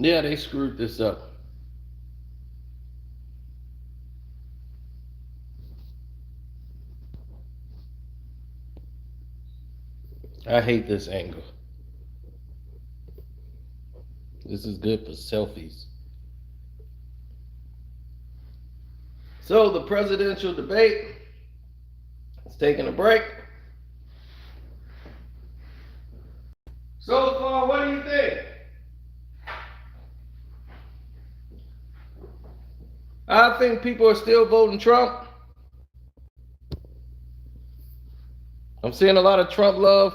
Yeah, they screwed this up. I hate this angle. This is good for selfies. So the presidential debate is taking a break. So far, what do you think? I think people are still voting Trump. I'm seeing a lot of Trump love.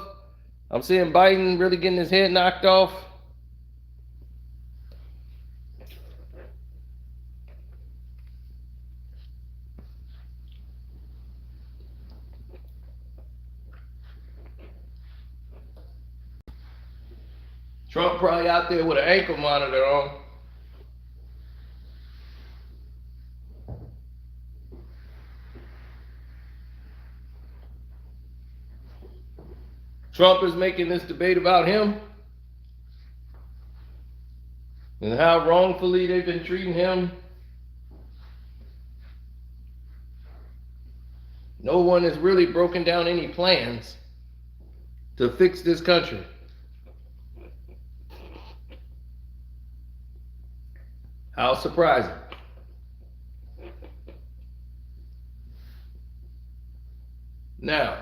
I'm seeing Biden really getting his head knocked off. Trump probably out there with an ankle monitor on. Trump is making this debate about him and how wrongfully they've been treating him. No one has really broken down any plans to fix this country. How surprising. Now,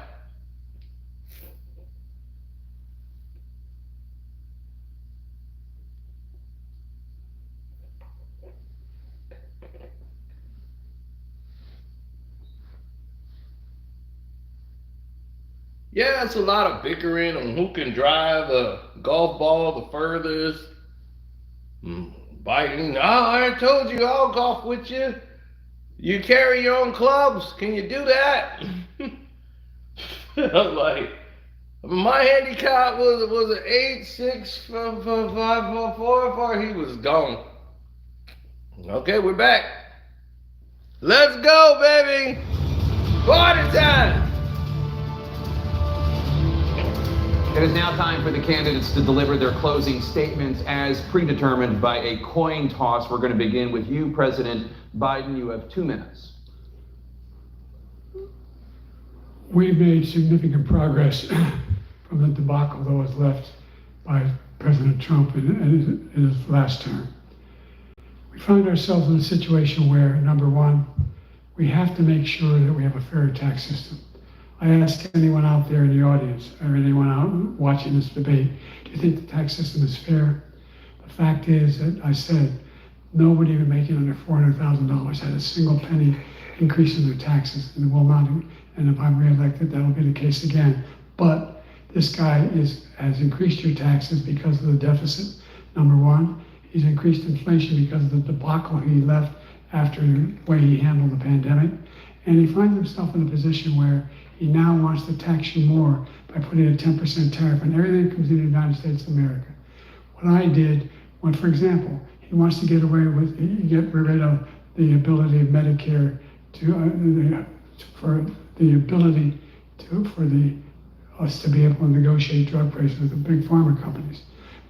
yeah, it's a lot of bickering on who can drive a golf ball the furthest. Biden, I told you I'll golf with you. You carry your own clubs. Can you do that? I'm like, my handicap was an 8.65544. He was gone. Okay, we're back. Let's go, baby. Party time. It is now time for the candidates to deliver their closing statements as predetermined by a coin toss. We're going to begin with you, President Biden. You have 2 minutes. We've made significant progress from the debacle that was left by President Trump in his last term. We find ourselves in a situation where, number one, we have to make sure that we have a fair tax system. I ask anyone out there in the audience or anyone out watching this debate, do you think the tax system is fair? The fact is that I said nobody even making under $400,000 had a single penny increase in their taxes, and will not. And if I'm reelected, that'll be the case again. But this guy has increased your taxes because of the deficit. Number one, he's increased inflation because of the debacle he left after the way he handled the pandemic. And he finds himself in a position where he now wants to tax you more by putting a 10% tariff on everything that comes into the United States of America. What I did, for example, he wants to get rid of the ability of Medicare for us to be able to negotiate drug prices with the big pharma companies.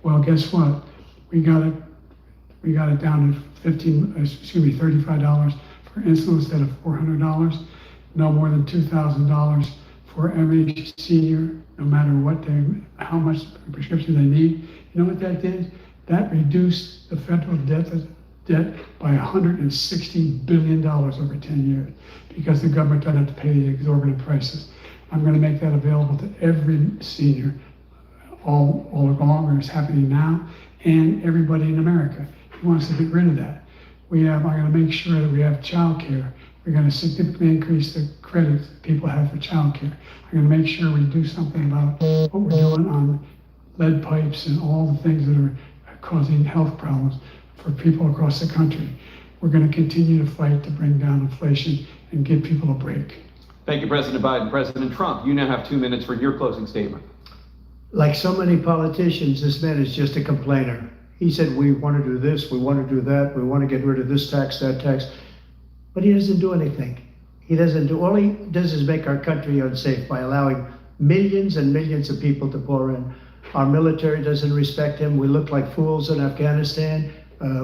Well, guess what? We got it down to $35 for insulin instead of $400. No more than $2,000 for every senior, no matter how much prescription they need. You know what that did? That reduced the federal debt by $160 billion over 10 years because the government doesn't have to pay the exorbitant prices. I'm going to make that available to every senior all along, or it's happening now, and everybody in America. He wants to get rid of that. I'm going to make sure that we have childcare. We're going to significantly increase the credits that people have for childcare. I'm going to make sure we do something about what we're doing on lead pipes and all the things that are causing health problems for people across the country. We're going to continue to fight to bring down inflation and give people a break. Thank you, President Biden. President Trump, you now have 2 minutes for your closing statement. Like so many politicians, this man is just a complainer. He said, we want to do this, we want to do that, we want to get rid of this tax, that tax. But he doesn't do anything. All he does is make our country unsafe by allowing millions and millions of people to pour in. Our military doesn't respect him. We look like fools in Afghanistan.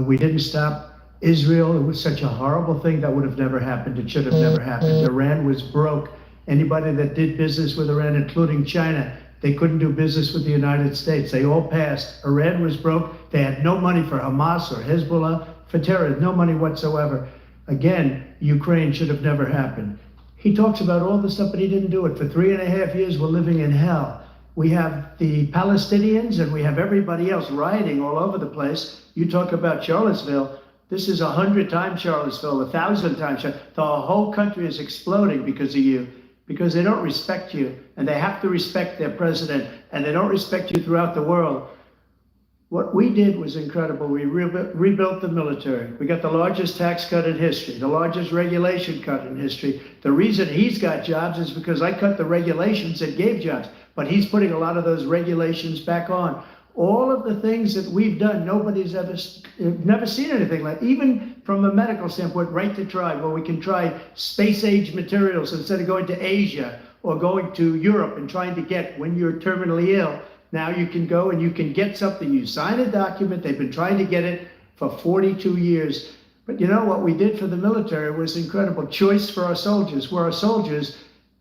We didn't stop Israel. It was such a horrible thing that would have never happened. It should have never happened. Iran was broke. Anybody that did business with Iran, including China, they couldn't do business with the United States. They all passed. Iran was broke. They had no money for Hamas or Hezbollah, for terror, no money whatsoever. Again, Ukraine should have never happened. He talks about all the stuff, but he didn't do it. For 3.5 years, we're living in hell. We have the Palestinians and we have everybody else rioting all over the place. You talk about Charlottesville. This is 100 times Charlottesville, 1,000 times. The whole country is exploding because of you, because they don't respect you, and they have to respect their president, and they don't respect you throughout the world. What we did was incredible. We rebuilt the military. We got the largest tax cut in history, the largest regulation cut in history. The reason he's got jobs is because I cut the regulations that gave jobs, but he's putting a lot of those regulations back on. All of the things that we've done, nobody's never seen anything like, even from a medical standpoint, right to try, where we can try space-age materials instead of going to Asia or going to Europe and trying to get, when you're terminally ill, now you can go and you can get something. You sign a document. They've been trying to get it for 42 years. But you know what we did for the military was incredible. Choice for our soldiers, where our soldiers,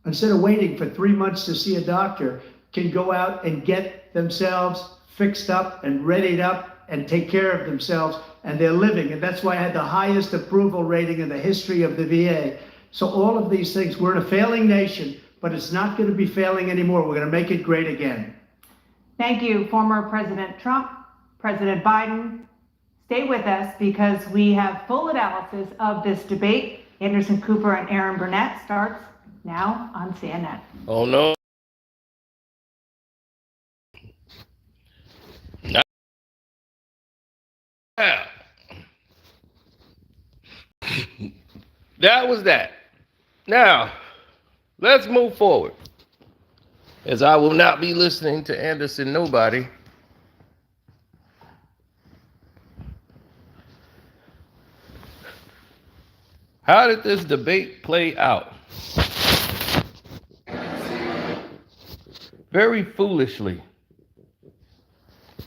instead of waiting for 3 months to see a doctor, can go out and get themselves fixed up and readied up and take care of themselves, and they're living. And that's why I had the highest approval rating in the history of the VA. So all of these things, we're in a failing nation, but it's not going to be failing anymore. We're going to make it great again. Thank you, former President Trump, President Biden. Stay with us because we have full analysis of this debate. Anderson Cooper and Aaron Burnett starts now on CNN. Oh, no. Now, that was that. Now, let's move forward. As I will not be listening to Anderson nobody. How did this debate play out? Very foolishly.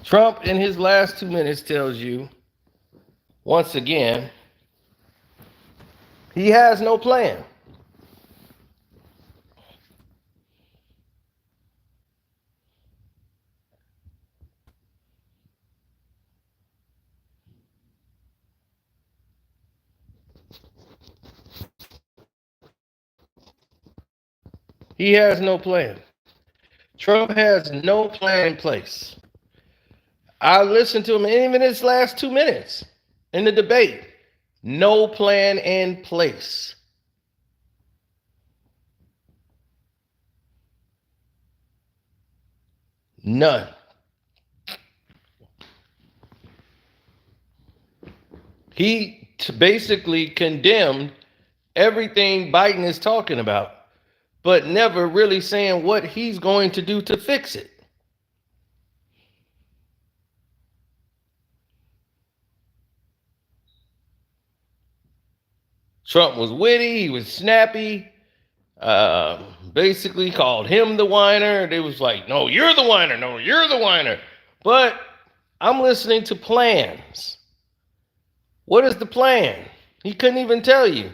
Trump in his last 2 minutes tells you, once again, he has no plan. He has no plan. Trump has no plan in place. I listened to him, and even his last 2 minutes in the debate, no plan in place. None. He basically condemned everything Biden is talking about, but never really saying what he's going to do to fix it. Trump was witty, he was snappy, basically called him the whiner. They was like, no, you're the whiner, no, you're the whiner. But I'm listening to plans. What is the plan? He couldn't even tell you.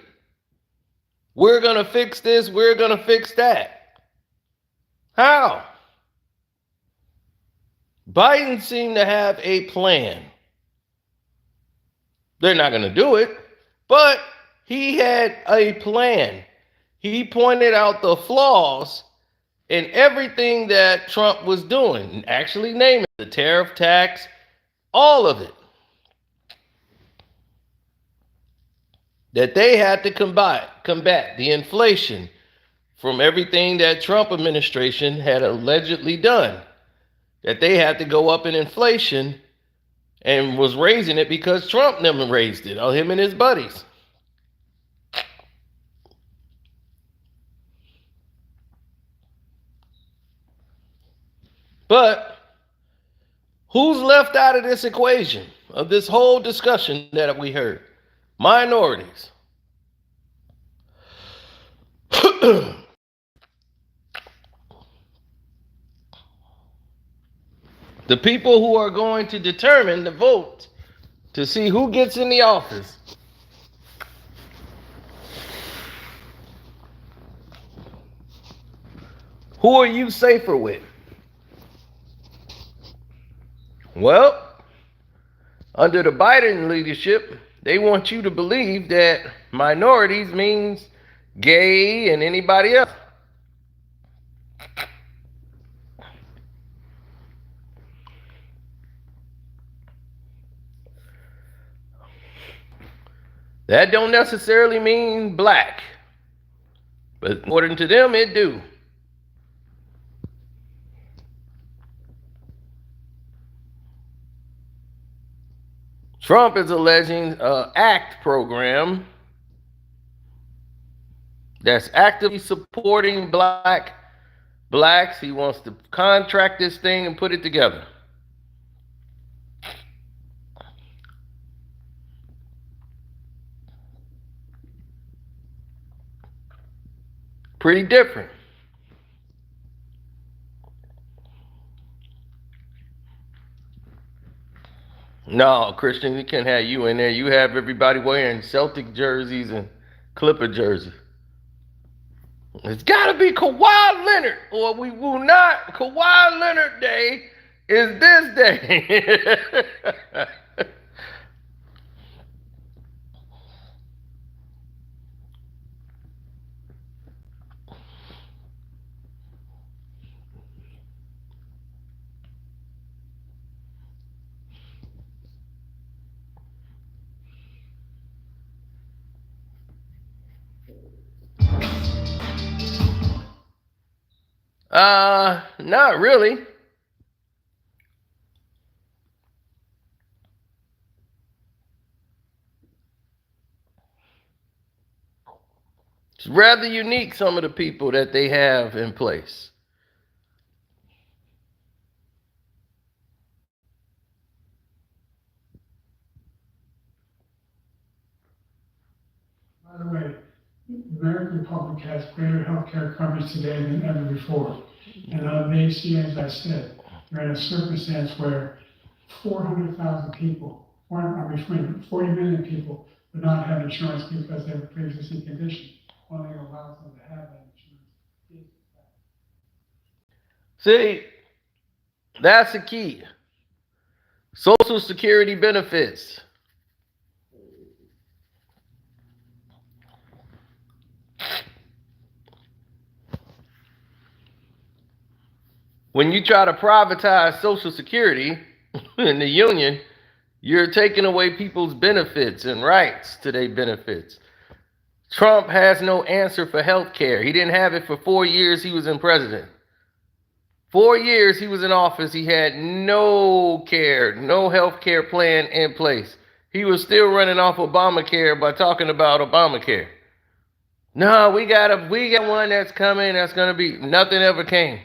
We're going to fix this, we're going to fix that. How? Biden seemed to have a plan. They're not going to do it, but he had a plan. He pointed out the flaws in everything that Trump was doing, and actually naming the tariff tax, all of it. That they had to combat the inflation from everything that Trump administration had allegedly done. That they had to go up in inflation and was raising it because Trump never raised it, or him and his buddies. But who's left out of this equation, of this whole discussion that we heard? Minorities. The people who are going to determine the vote to see who gets in the office. Who are you safer with? Well, under the Biden leadership, they want you to believe that minorities means gay and anybody else. That don't necessarily mean black, but according to them, it do. Trump is alleging an ACT program that's actively supporting blacks. He wants to contract this thing and put it together. Pretty different. No, Christian, you can't have you in there. You have everybody wearing Celtic jerseys and Clipper jerseys. It's got to be Kawhi Leonard, or we will not. Kawhi Leonard Day is this day. Not really. It's rather unique, some of the people that they have in place. By the way, the American public has greater health care coverage today than ever before. And on the ACA, as I said, you're in a circumstance where 400,000 people, 40 million people would not have insurance because they have a pre-existing condition. Only allows them to have that insurance. See, that's the key. Social Security benefits. When you try to privatize Social Security in the union, you're taking away people's benefits and rights to their benefits. Trump has no answer for health care. He didn't have it for 4 years he was in president. 4 years he was in office, he had no care, no health care plan in place. He was still running off Obamacare by talking about Obamacare. No, we got one that's coming, that's going to be, nothing ever came.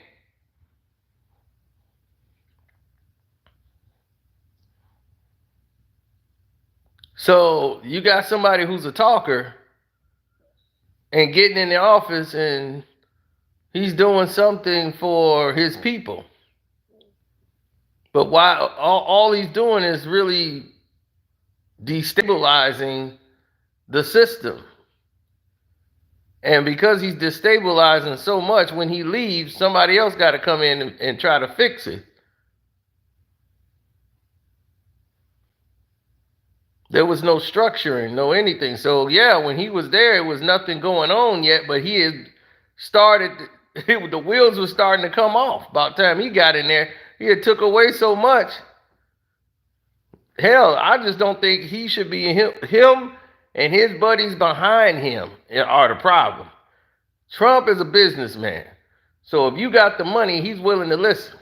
So you got somebody who's a talker and getting in the office and he's doing something for his people. But while all he's doing is really destabilizing the system. And because he's destabilizing so much, when he leaves, somebody else got to come in and try to fix it. There was no structuring, no anything. So yeah, when he was there, it was nothing going on yet, but he had started, the wheels were starting to come off. About the time he got in there, he had took away so much. Hell, I just don't think he should be him and his buddies behind him are the problem. Trump is a businessman. So if you got the money, he's willing to listen.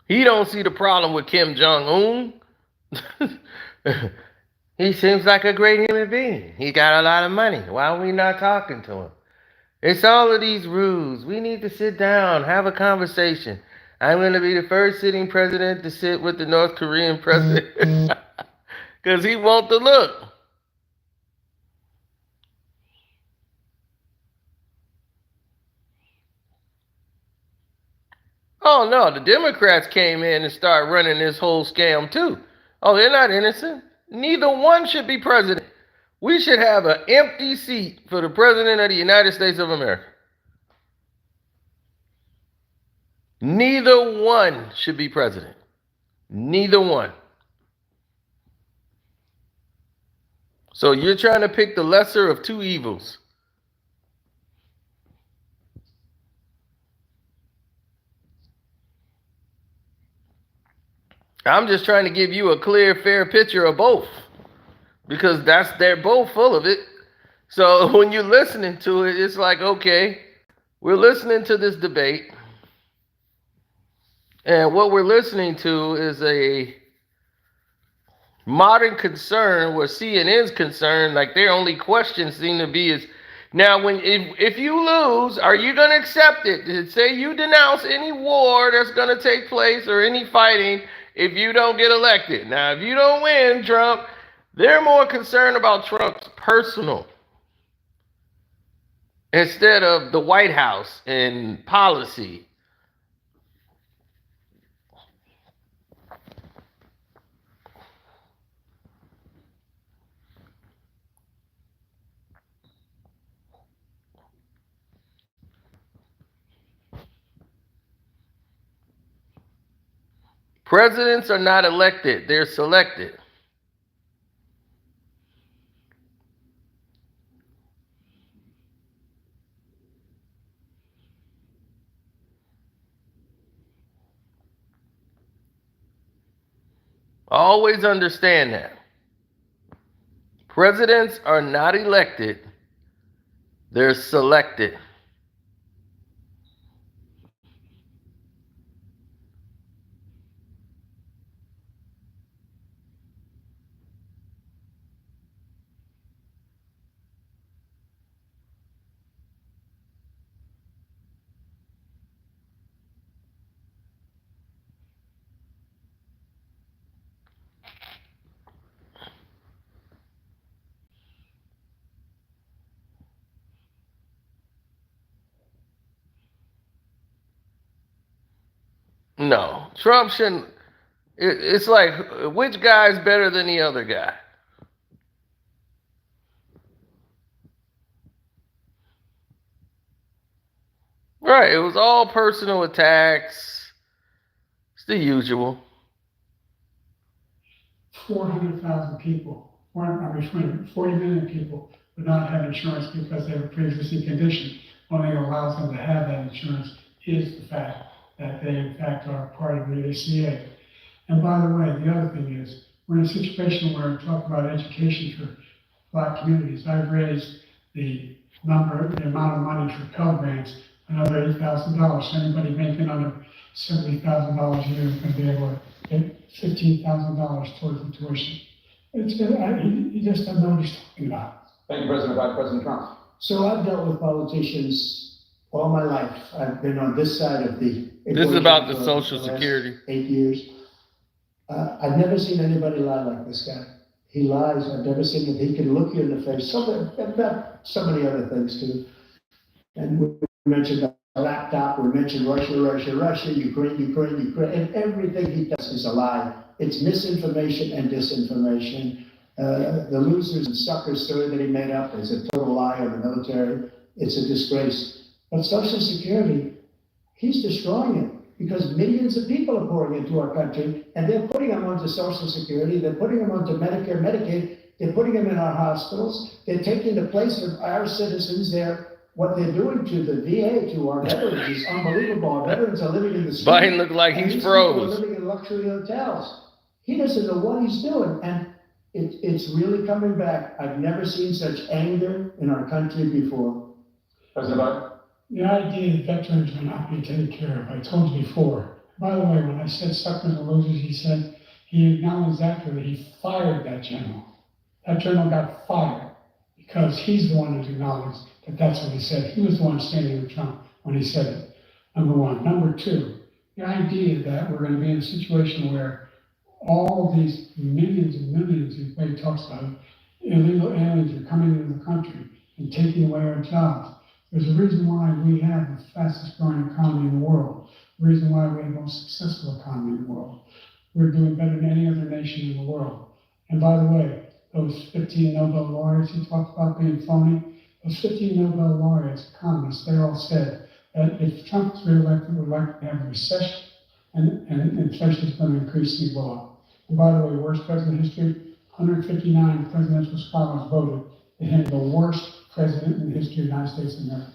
He don't see the problem with Kim Jong-un. He seems like a great human being. He got a lot of money. Why are we not talking to him? It's all of these rules. We need to sit down, have a conversation. I'm going to be the first sitting president to sit with the North Korean president. Because he wants to look. Oh no, the Democrats came in and started running this whole scam too. Oh, they're not innocent. Neither one should be president. We should have an empty seat for the president of the United States of America. Neither one should be president. Neither one. So you're trying to pick the lesser of two evils. I'm just trying to give you a clear, fair picture of both, because they're both full of it. So when you're listening to it, it's like, okay, we're listening to this debate, and what we're listening to is a modern concern where CNN's concerned, like their only question seem to be is, now if you lose, are you going to accept it? Say you denounce any war that's going to take place or any fighting if you don't get elected. Now, if you don't win, Trump, they're more concerned about Trump's personal instead of the White House and policy. Presidents are not elected, they're selected. Always understand that. Presidents are not elected, they're selected. No, Trump shouldn't. It's like, which guy's better than the other guy? Right, it was all personal attacks. It's the usual. 400,000 people, 40 million people would not have insurance because they were pre-existing condition. Only allows them to have that insurance is the fact that they in fact are part of the ACA. And by the way, the other thing is, we're in a situation where we talk about education for Black communities. I've raised the amount of money for Pell Grants, another $8,000. Anybody making under $70,000 a year is going to be able to get $15,000 towards the tuition. He just doesn't know what he's talking about. Thank you, President Biden. President Trump. So I've dealt with politicians all my life. I've been on this side of the. This is about the Social Security. 8 years. I've never seen anybody lie like this guy. He lies. I've never seen him. He can look you in the face. About so many other things too. And we mentioned a laptop. We mentioned Russia, Ukraine, and everything he does is a lie. It's misinformation and disinformation. The losers and suckers story that he made up is a total lie on the military. It's a disgrace. But Social Security, he's destroying it because millions of people are pouring into our country, and they're putting them onto Social Security. They're putting them onto Medicare, Medicaid. They're putting them in our hospitals. They're taking the place of our citizens. What they're doing to the VA, to our veterans, is unbelievable. Our veterans are living in the street. Biden looked like he's froze. They're living in luxury hotels. He doesn't know what he's doing, and it's really coming back. I've never seen such anger in our country before. President Biden. The idea that veterans will not be taken care of, I told you before. By the way, when I said suckers and losers, he said he acknowledged that he fired that general. That general got fired because he's the one who acknowledged that that's what he said. He was the one standing with Trump when he said it, number one. Number two, the idea that we're going to be in a situation where all these millions and millions, the way he talks about it, illegal aliens are coming into the country and taking away our jobs. There's a reason why we have the fastest growing economy in the world. the reason why we have the most successful economy in the world. We're doing better than any other nation in the world. And by the way, those 15 Nobel laureates you talked about being phony, those 15 Nobel laureates, economists, they all said that if Trump is reelected, we're likely to have a recession and inflation is going to increasingly go up. And by the way, worst president in history, 159 presidential scholars voted to him the worst president in the history of the United States of America.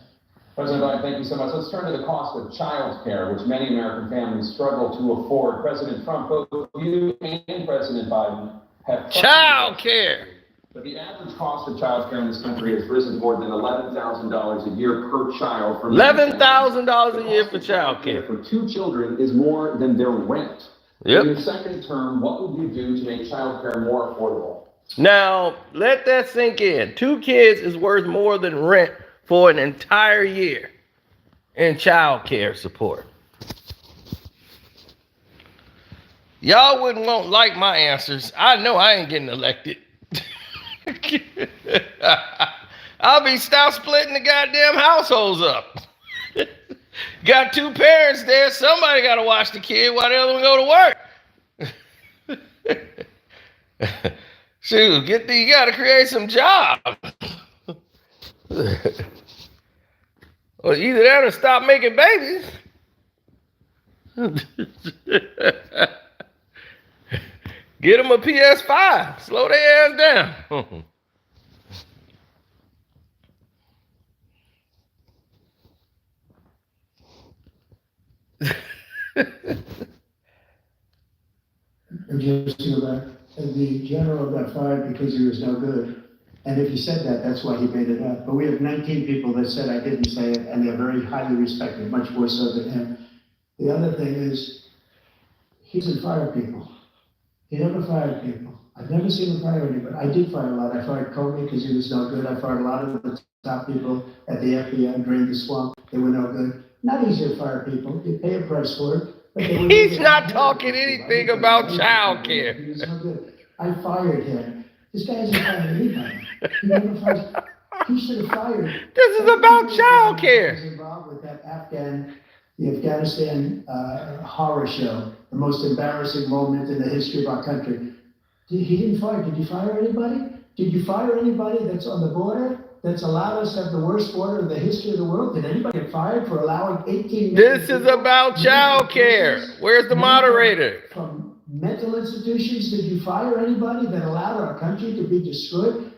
President Biden, thank you so much. Let's turn to the cost of childcare, which many American families struggle to afford. President Trump, both you and President Biden have Childcare. But the average cost of childcare in this country has risen more than $11,000 a year per child. $11,000 a year for childcare. For 2 children is more than their rent. Yep. In your second term, what would you do to make childcare more affordable? Now, let that sink in. 2 kids is worth more than rent for an entire year in child care support. Y'all wouldn't like my answers. I know I ain't getting elected. I'll stop splitting the goddamn households up. Got 2 parents there. Somebody got to watch the kid while the other one go to work. Shoot, you got to create some jobs. Well, either that or stop making babies. Get them a PS5. Slow their ass down. Just the general got fired because he was no good. And if he said that, that's why he made it up. But we have 19 people that said I didn't say it, and they're very highly respected, much more so than him. The other thing is, he doesn't fire people. He never fired people. I've never seen him fire anybody. I did fire a lot. I fired Comey because he was no good. I fired a lot of the top people at the FBI, drained the swamp. They were no good. Not easy to fire people. You pay a price for it. He's not talking anything about child care. He was no good. I fired him. This guy hasn't fired anybody. He never fires. He should have fired. This is about child care. He was involved with that the Afghanistan horror show, the most embarrassing moment in the history of our country. He didn't fire. Did you fire anybody? Did you fire anybody that's on the border? That's allowed us to have the worst border in the history of the world? Did anybody get fired for allowing 18 This is about child care. Where's the moderator? From mental institutions, did you fire anybody that allowed our country to be destroyed?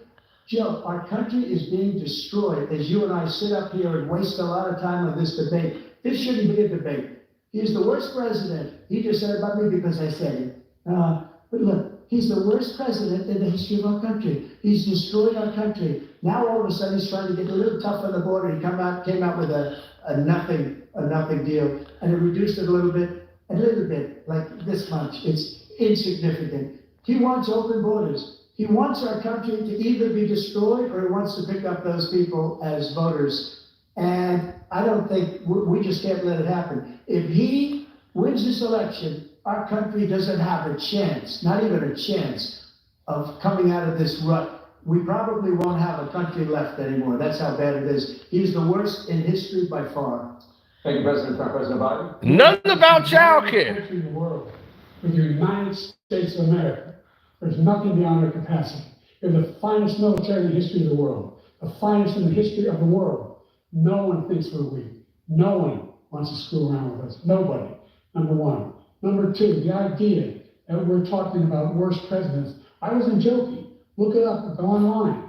Joe, our country is being destroyed as you and I sit up here and waste a lot of time on this debate. This shouldn't be a debate. He is the worst president. He just said about me because I said it. But look, he's the worst president in the history of our country. He's destroyed our country. Now all of a sudden he's trying to get a little tough on the border. He came out with a nothing deal, and it reduced it a little bit, like this much. It's insignificant. He wants open borders. He wants our country to either be destroyed or he wants to pick up those people as voters. And I don't think we just can't let it happen. If he wins this election, our country doesn't have a chance, not even a chance, of coming out of this rut. We probably won't have a country left anymore. That's how bad it is. He's the worst in history by far. Thank you, President Trump. President Biden? Nothing about child care. Country in the world, with the United States of America, there's nothing beyond our capacity. We're the finest military in the history of the world, the finest in the history of the world. No one thinks we're weak. No one wants to screw around with us. Nobody, number one. Number two, the idea that we're talking about worst presidents. I wasn't joking. Look it up, go online.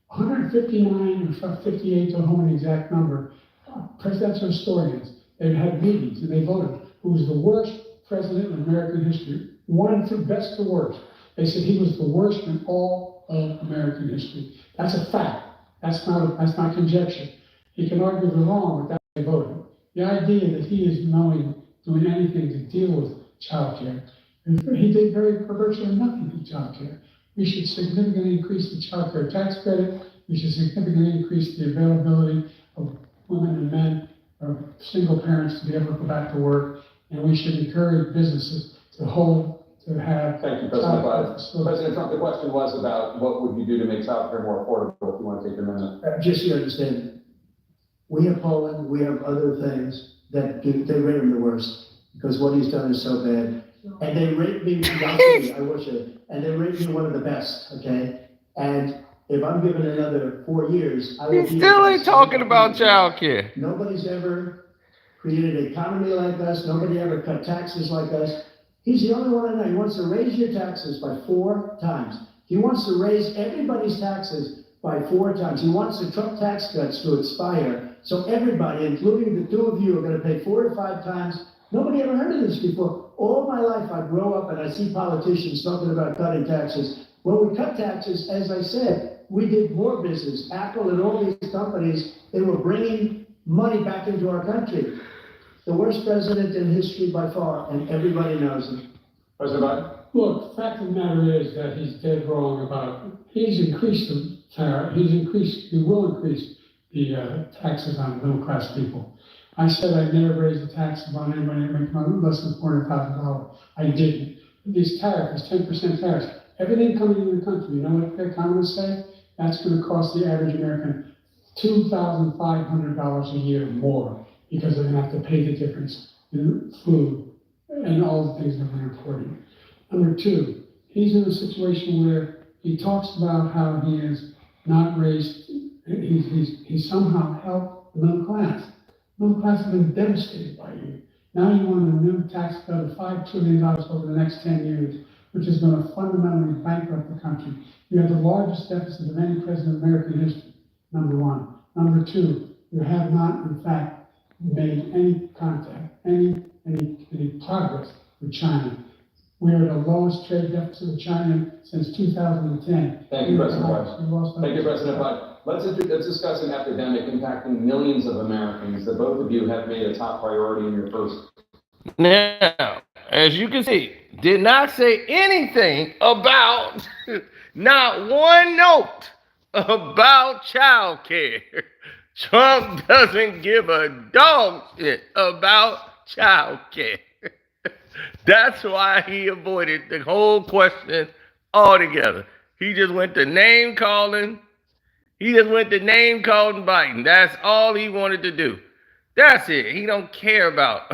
159 or 58, don't know an exact number, presidential historians, they've had meetings and they voted who was the worst president in American history, one from best to worst. They said he was the worst in all of American history. That's a fact. That's not conjecture. You can argue they're wrong, but that's how they voted. The idea that he is doing anything to deal with child care, he did virtually nothing to child care. We should significantly increase the child care tax credit. We should significantly increase the availability of women and men or single parents to be able to go back to work. And we should encourage businesses to have. Thank you, President Biden. President Trump, the question was about what would you do to make child care more affordable, if you want to take a minute. Just so you understand, we have Poland, we have other things that they rate him the worst because what he's done is so bad. And they rate me, I wish it, and they rate me one of the best, okay? And if I'm given another 4 years, I will He be still the ain't best. talking about child care. Nobody's ever created an economy like us. Nobody ever cut taxes like us. He's the only one I know. He wants to raise your taxes by 4 times. He wants to raise everybody's taxes by 4 times. He wants the Trump tax cuts to expire. So everybody, including the 2 of you, are going to pay 4 to 5 times. Nobody ever heard of this before. All my life, I grow up and I see politicians talking about cutting taxes. When we cut taxes, as I said, we did more business. Apple and all these companies, they were bringing money back into our country. The worst president in history by far, and everybody knows it. President Biden? Look, the fact of the matter is that he's dead wrong about, he's increased the tariff, he will increase the taxes on middle-class people. I said I'd never raise the taxes on anybody that makes less than $400,000. I didn't. This tariff is 10% tariffs. Everything coming into the country, you know what the economists say? That's going to cost the average American $2,500 a year more because they're going to have to pay the difference in food and all the things that we're importing. Number 2, he's in a situation where he talks about how he has not raised, he's somehow helped the middle class. The middle class has been devastated by you. Now you want a new tax cut of $5 trillion over the next 10 years, which is going to fundamentally bankrupt the country. You have the largest deficit of any president in American history, number 1. Number 2, you have not, in fact, made any contact, any progress with China. We are the lowest trade deficit with China since 2010. Thank you, President Biden. Thank you, President Biden. Let's discuss an epidemic impacting millions of Americans that both of you have made a top priority in your first. Now, as you can see, did not say anything about, not one note about child care. Trump doesn't give a dog shit about child care. That's why he avoided the whole question altogether. He just went to name calling. He just went to name calling Biden. That's all he wanted to do. That's it. He don't care about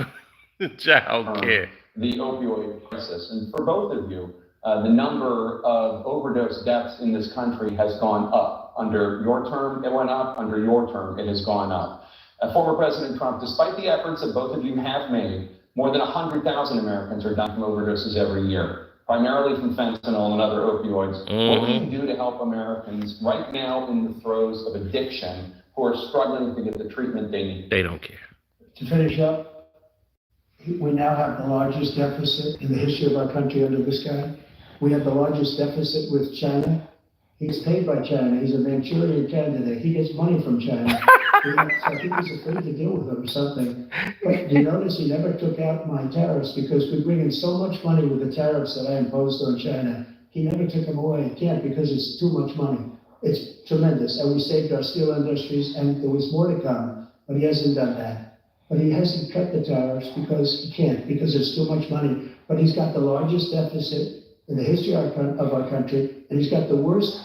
child care. The opioid crisis. And for both of you, the number of overdose deaths in this country has gone up. Under your term, it went up. Under your term, it has gone up. Former President Trump, despite the efforts that both of you have made, more than 100,000 Americans are dying from overdoses every year, primarily from fentanyl and other opioids. What do you do to help Americans right now in the throes of addiction who are struggling to get the treatment they need? They don't care. To finish up, we now have the largest deficit in the history of our country under this guy. We have the largest deficit with China. He's paid by China. He's a Manchurian candidate. He gets money from China. I think he's afraid to deal with them or something. But you notice he never took out my tariffs because we bring in so much money with the tariffs that I imposed on China. He never took them away. He can't because it's too much money. It's tremendous. And we saved our steel industries and there was more to come. But he hasn't done that. But he hasn't cut the tariffs because he can't, because it's too much money. But he's got the largest deficit in the history of our country, and he's got the worst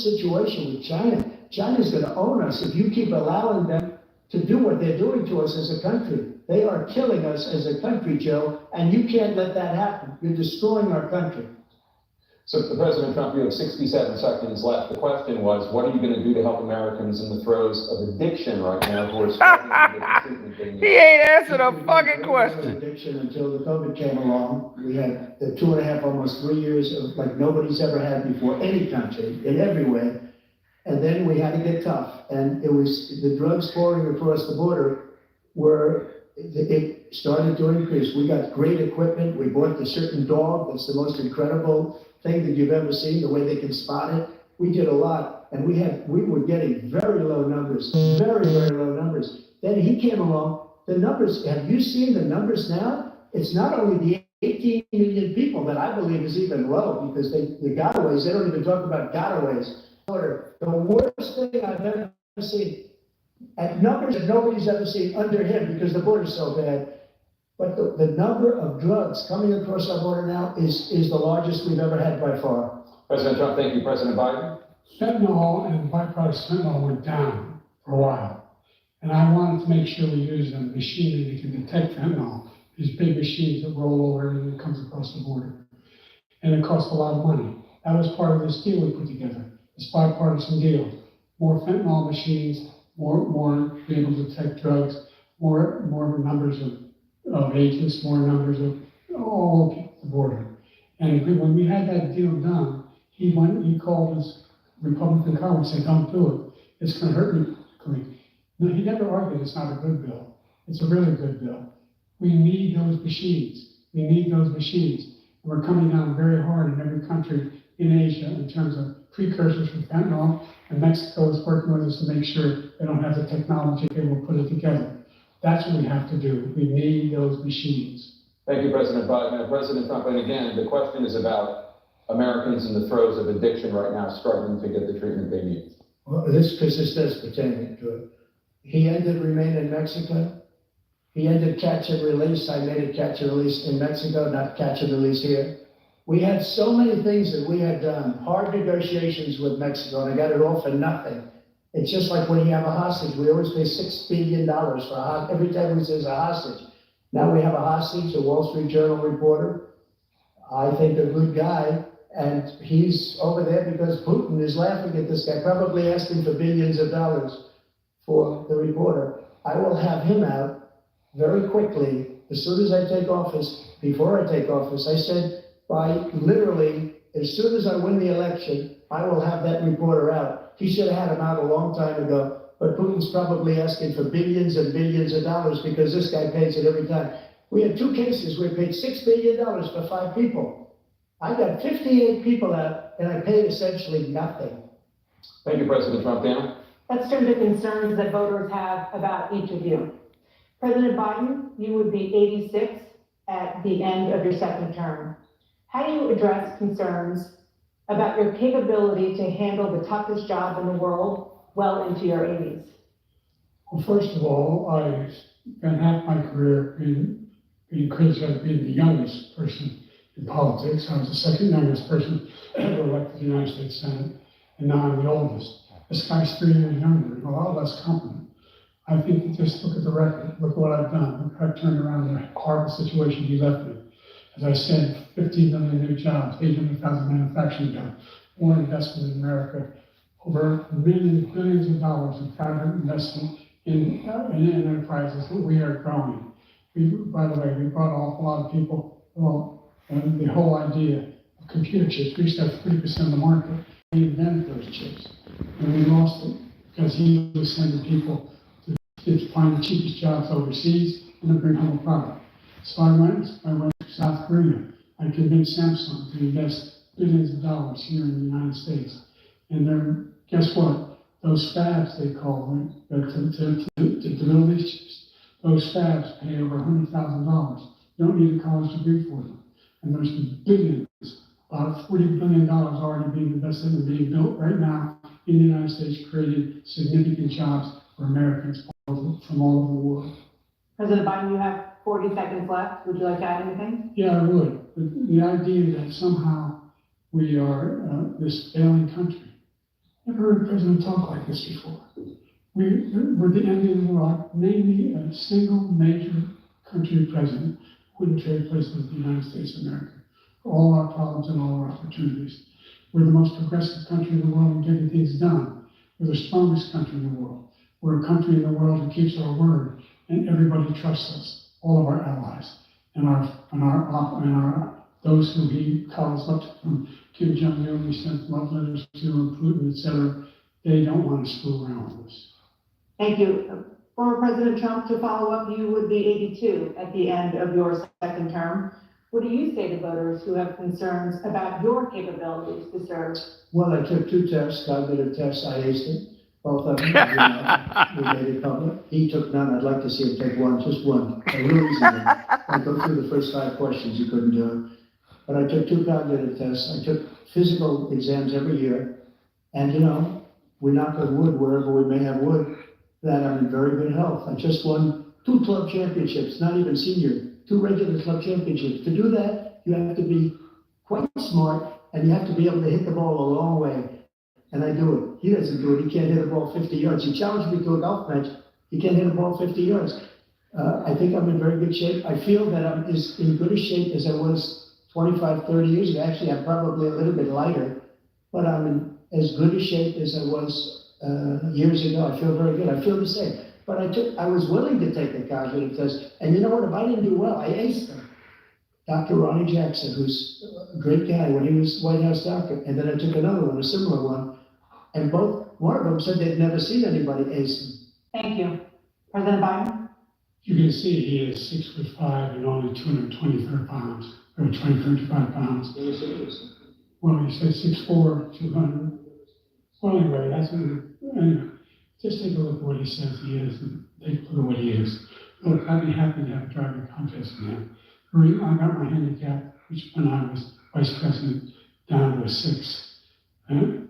situation with China. China's going to own us if you keep allowing them to do what they're doing to us as a country. They are killing us as a country, Joe, and you can't let that happen. You're destroying our country. So, President Trump, you have 67 seconds left. The question was, what are you going to do to help Americans in the throes of addiction right now who are struggling to get the treatment they need? He ain't answered a fucking question. Addiction until the COVID came along. We had the 2.5, almost 3 years of like nobody's ever had before, any country, in every way. And then we had to get tough. And it was the drugs pouring across the border it started to increase. We got great equipment. We bought the certain dog that's the most incredible thing that you've ever seen, the way they can spot it. We did a lot, and we were getting very low numbers, very, very low numbers. Then he came along. The numbers, have you seen the numbers now? It's not only the 18 million people that I believe is even low, because the gotaways, they don't even talk about gotaways. The worst thing I've ever seen, at numbers that nobody's ever seen under him, because the border's so bad. But the number of drugs coming across our border now is the largest we've ever had by far. President Trump, thank you. President Biden? Fentanyl and byproduct fentanyl went down for a while. And I wanted to make sure we used a machine that can detect fentanyl, these big machines that roll over everything that comes across the border. And it cost a lot of money. That was part of this deal we put together, this bipartisan deal. More fentanyl machines, more be able to detect drugs, more numbers of agents, more numbers of all the border. And when we had that deal done, he called his Republican colleagues and said, don't do it. It's gonna hurt me. No, he never argued it's not a good bill. It's a really good bill. We need those machines. We need those machines. And we're coming down very hard in every country in Asia in terms of precursors for fentanyl, and Mexico is working with us to make sure they don't have the technology to be able to put it together. That's what we have to do. We need those machines. Thank you, President Biden. President Trump, and again, the question is about Americans in the throes of addiction right now, struggling to get the treatment they need. Well, this does pertain to it. He ended remain in Mexico. He ended catch and release. I made it catch and release in Mexico, not catch and release here. We had so many things that we had done, hard negotiations with Mexico, and I got it all for nothing. It's just like when you have a hostage, we always pay $6 billion for every time we say a hostage. Now we have a hostage, a Wall Street Journal reporter, I think a good guy, and he's over there because Putin is laughing at this guy, probably asking for billions of dollars for the reporter. I will have him out very quickly, as soon as I take office. Before I take office, I said, by literally, as soon as I win the election, I will have that reporter out. He should have had him out a long time ago, but Putin's probably asking for billions and billions of dollars because this guy pays it every time. We had 2 cases where we paid $6 billion for 5 people. I got 58 people out, and I paid essentially nothing. Thank you, President Trump. Dan? Let's turn to concerns that voters have about each of you. President Biden, you would be 86 at the end of your second term. How do you address concerns about your capability to handle the toughest job in the world well into your 80s? Well, first of all, I spent half my career being criticized as being the youngest person in politics. I was the second youngest person ever elected to the United States Senate, and now I'm the oldest. This guy's 3 years younger and a lot less competent. I think you just look at the record, look what I've done. I've turned around the horrible situation he left me. As I said, 15 million new jobs, 800,000 manufacturing jobs, more investment in America, over billions of dollars in private investment in enterprises that we are growing. By the way, we brought off a lot of people, the whole idea of computer chips. We used to have 30% of the market. We invented those chips, and we lost it because he was sending people to find the cheapest jobs overseas and then bring home a product. So I went to South Korea. I convinced Samsung to invest billions of dollars here in the United States. And then, guess what? Those fabs, they call them, to build these chips, those fabs pay over $100,000. You don't need a college degree for them. And there's billions, about $40 billion already being invested and being built right now in the United States, creating significant jobs for Americans from all over the world. President Biden, you have 40 seconds left. Would you like to add anything? Yeah, I would. The idea that somehow we are this failing country. Never heard a president talk like this before. We're the envy of the world. Name me a single major country president who wouldn't trade places with the United States of America for all our problems and all our opportunities. We're the most progressive country in the world in getting things done. We're the strongest country in the world. We're a country in the world who keeps our word, and everybody trusts us, all of our allies, and those who he calls up from Kim Jong-un, we sent love letters to, and Putin, etc. They don't want to screw around with us. Thank you. Former President Trump, to follow up, you would be 82 at the end of your second term. What do you say to voters who have concerns about your capabilities to serve? Well, I took 2 tests, cognitive tests, I aced it. Both of them, we made it public. He took none. I'd like to see him take one, just one. A real easy one. I go through the first 5 questions, he couldn't do it. But I took 2 cognitive tests. I took physical exams every year. And we knock on wood wherever we may have wood, that I'm in very good health. I just won 2 club championships, not even senior, 2 regular club championships. To do that, you have to be quite smart, and you have to be able to hit the ball a long way. And I do it. He doesn't do it. He can't hit a ball 50 yards. He challenged me to a golf match He can't hit a ball 50 yards. I think I'm in very good shape. I feel that I'm as in good a shape as I was 25, 30 years ago. Actually, I'm probably a little bit lighter, but I'm in as good a shape as I was years ago. I feel very good. I feel the same. But I was willing to take the cognitive test. And you know what? If I didn't do well, I aced them. Dr. Ronnie Jackson, who's a great guy when he was White House doctor. And then I took another one, a similar one. And one of them said they'd never seen anybody ace them. Thank you. President Biden? You can see he is 6'5" and only 225 pounds, or 235 pounds. Well, he said 6'4", 200. Well, anyway, anyway, just take a look at what he says he is, and take a look at what he is. Look, I'd be happy to have a driving contest in that. I got my handicap, which when I was vice president, down to a 6. And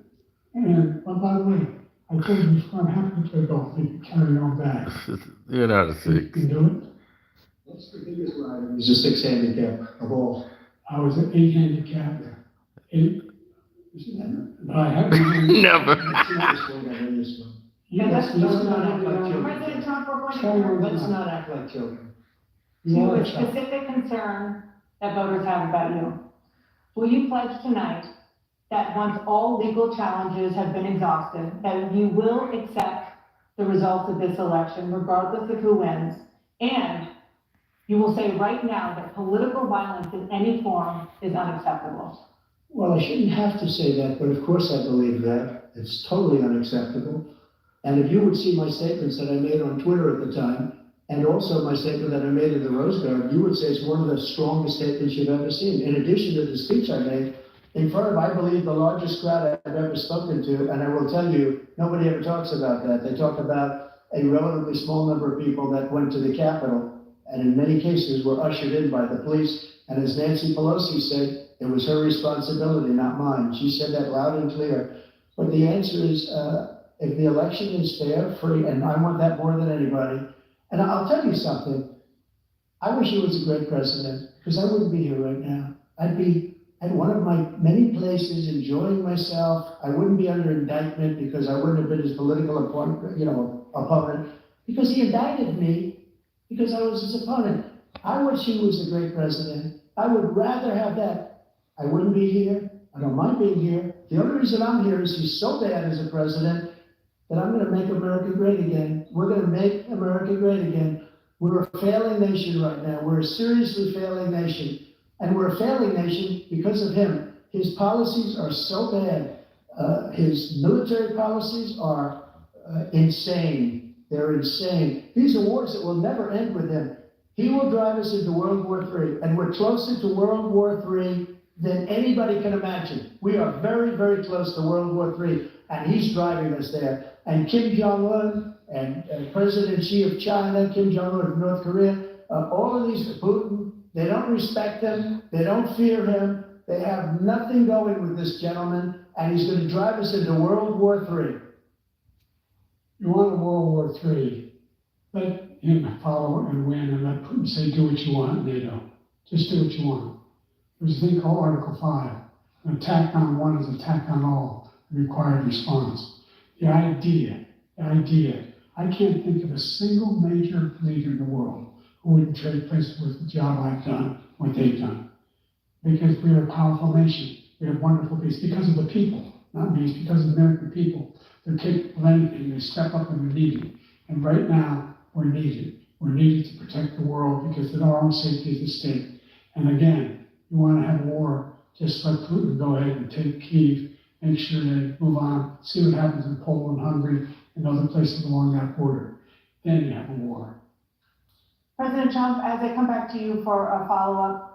by the way, I told you before, I'm happy to play golf, you can carry your own bag. You're not a You six. can do it. That's the biggest rider. He's a 6 handicap of all. I was an 8 handicap. 8. But I haven't. Never. Let's not act like children. President Trump, we're going Let's not act like children. to a specific concern that voters have about you. Will you pledge tonight that once all legal challenges have been exhausted, that you will accept the results of this election, regardless of who wins, and you will say right now that political violence in any form is unacceptable? Well, I shouldn't have to say that, but of course I believe that. It's totally unacceptable. And if you would see my statements that I made on Twitter at the time, and also my statement that I made in the Rose Garden, you would say it's one of the strongest statements you've ever seen. In addition to the speech I made in front of, I believe, the largest crowd I've ever spoken to, and I will tell you, nobody ever talks about that. They talk about a relatively small number of people that went to the Capitol, and in many cases were ushered in by the police. And as Nancy Pelosi said, it was her responsibility, not mine. She said that loud and clear. But the answer is, if the election is fair, free, and I want that more than anybody. And I'll tell you something. I wish he was a great president, because I wouldn't be here right now. I'd be at one of my many places enjoying myself. I wouldn't be under indictment because I wouldn't have been his political opponent, because he indicted me because I was his opponent. I wish he was a great president. I would rather have that. I wouldn't be here. I don't mind being here. The only reason I'm here is he's so bad as a president that I'm going to make America great again. We're going to make America great again. We're a failing nation right now. We're a seriously failing nation. And we're a failing nation because of him. His policies are so bad. His military policies are insane. They're insane. These are wars that will never end with him. He will drive us into World War III, and we're closer to World War III than anybody can imagine. We are very, very close to World War III, and he's driving us there. And Kim Jong-un and President Xi of China, Kim Jong-un of North Korea, all of these, Putin, they don't respect him, they don't fear him, they have nothing going with this gentleman, and he's going to drive us into World War III. You want a World War III, let him follow and win, and let Putin say, do what you want, NATO. Just do what you want. There's a thing called Article 5. An attack on one is an attack on all, a required response. The idea, I can't think of a single major leader in the world who wouldn't trade places with the job I've done, what they've done. Because we are a powerful nation. We have wonderful peace because of the people, not me, it's because of the American people. They're capable of anything, they step up when we're needed. And right now, we're needed. We're needed to protect the world because our own safety is at stake. And again, you want to have a war, just let Putin go ahead and take Kyiv, make sure they move on, see what happens in Poland, Hungary, and other places along that border. Then you have a war. President Trump, as I come back to you for a follow-up,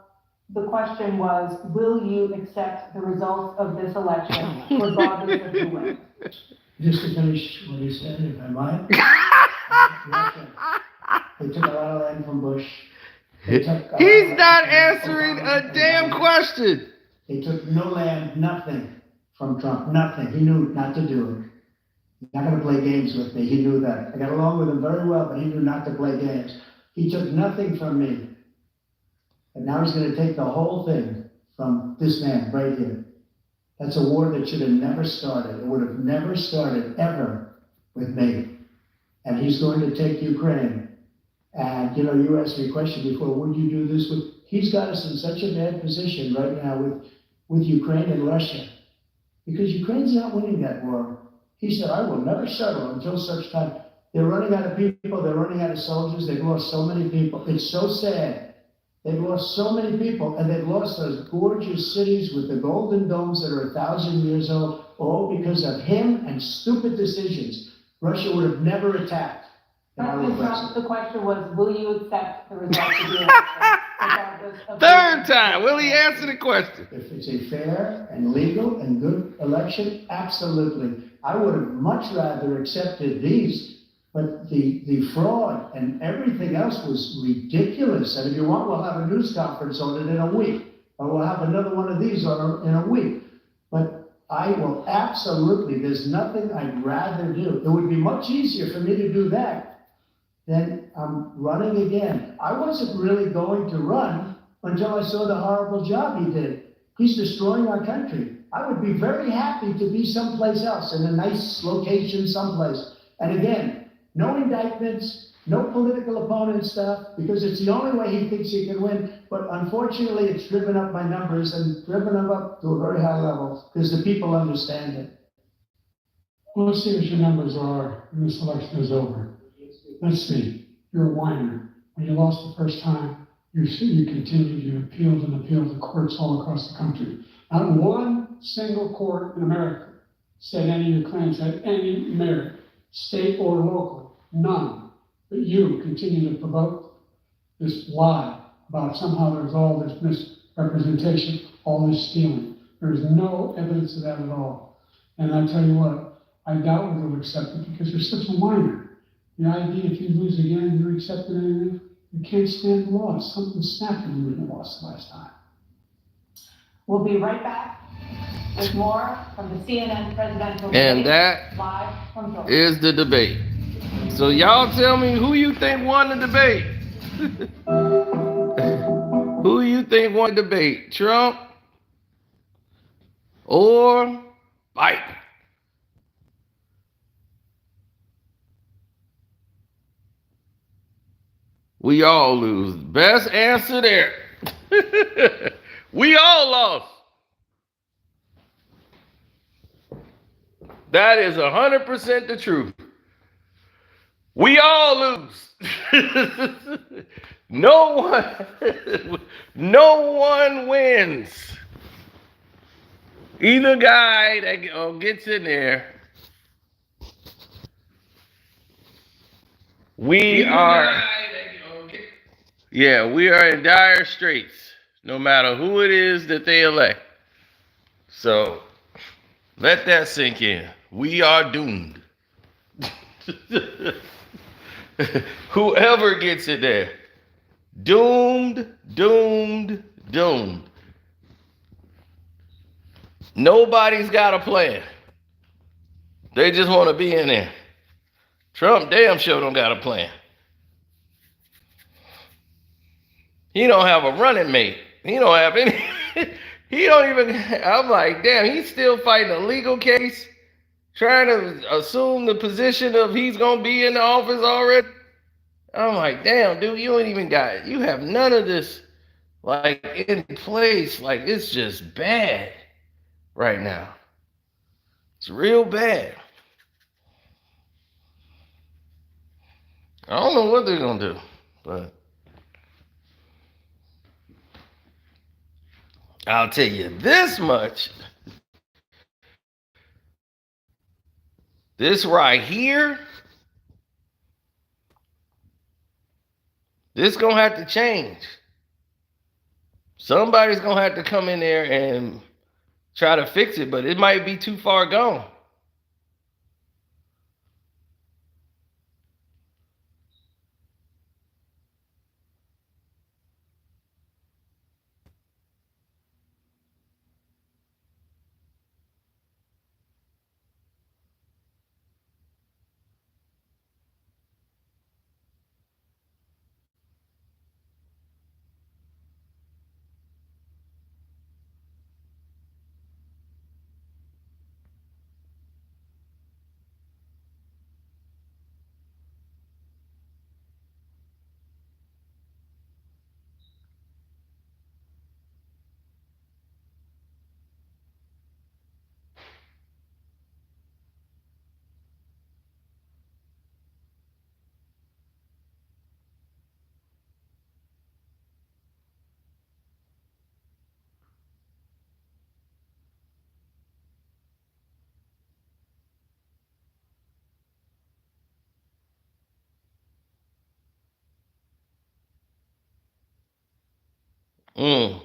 the question was, will you accept the results of this election, regardless of who wins? Just to finish what he said, if I might. They took a lot of land from Bush. He's not answering a damn question. They took no land, nothing from Trump, nothing. He knew not to do it. He's not going to play games with me. He knew that. I got along with him very well, but he knew not to play games. He took nothing from me. And now he's going to take the whole thing from this man right here. That's a war that should have never started. It would have never started ever with me. and he's going to take Ukraine. And, you asked me a question before, would you do this with, he's got us in such a bad position right now with Ukraine and Russia, because Ukraine's not winning that war. He said, I will never settle until such time. They're running out of people, they're running out of soldiers, they've lost so many people. It's so sad. They've lost so many people, and they've lost those gorgeous cities with the golden domes that are 1,000 years old, all because of him and stupid decisions. Russia would have never attacked. President Trump, the question was, will you accept the results of the election? regardless of Third time, will he answer the question? If it's a fair and legal and good election, absolutely. I would have much rather accepted these, but the fraud and everything else was ridiculous. And if you want, we'll have a news conference on it in a week, or we'll have another one of these in a week. But I will absolutely, there's nothing I'd rather do. It would be much easier for me to do that than running again. I wasn't really going to run until I saw the horrible job he did. He's destroying our country. I would be very happy to be someplace else, in a nice location someplace. And again, no indictments, no political opponent stuff, because it's the only way he thinks he can win. But unfortunately, it's driven up my numbers and driven them up to a very high level, because the people understand it. Well, let's see what your numbers are when this election is over. Let's see. You're a whiner. When you lost the first time, you continued, you appealed and appealed to courts all across the country. Not one single court in America said any of your claims had any merit, state or local, none. But you continue to provoke this lie about somehow there's all this misrepresentation, all this stealing. There's no evidence of that at all. And I tell you what, I doubt whether you'll accept it, because you're such a whiner. The idea if you lose again, you're accepting anything, you can't stand the loss. Something snapped in you when you lost the last time. We'll be right back with more from the CNN presidential And debate, that live from Georgia. is the debate. So y'all tell me who you think won the debate. Who you think won the debate? Trump or Biden? We all lose. Best answer there. We all lost. That is 100% the truth. We all lose. No one wins. Either guy that gets in there. We are in dire straits, no matter who it is that they elect. So let that sink in. We are doomed. Whoever gets it there. Doomed, doomed, doomed. Nobody's got a plan. They just want to be in there. Trump damn sure don't got a plan. He don't have a running mate. He don't have any. He don't even. I'm like, damn, he's still fighting a legal case, trying to assume the position of he's gonna be in the office already. I'm like, damn, dude, you ain't even got it. You have none of this like in place. Like, it's just bad right now. It's real bad. I don't know what they're gonna do, but I'll tell you this much. This right here, this gonna have to change. Somebody's gonna have to come in there and try to fix it, but it might be too far gone. Mm.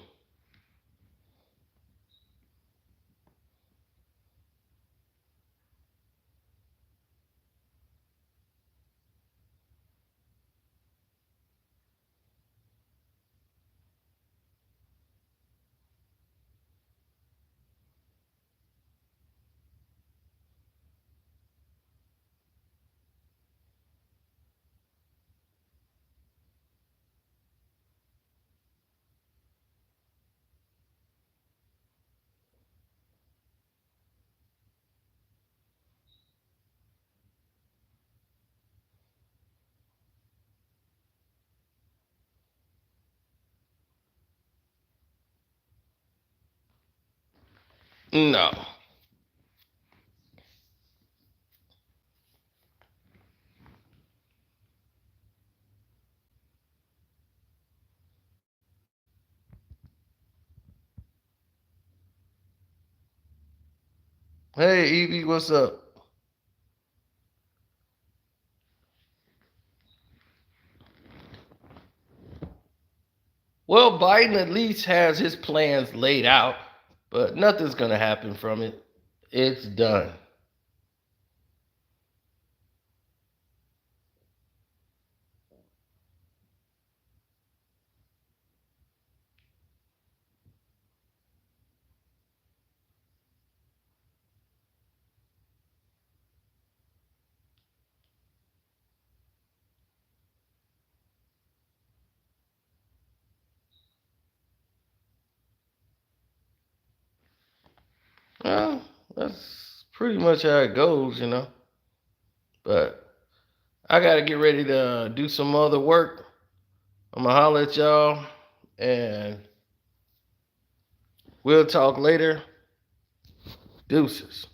No. Hey, Evie, what's up? Well, Biden at least has his plans laid out, but nothing's going to happen from it. It's done. Well, that's pretty much how it goes, you know. But I got to get ready to do some other work. I'm going to holler at y'all, and we'll talk later. Deuces.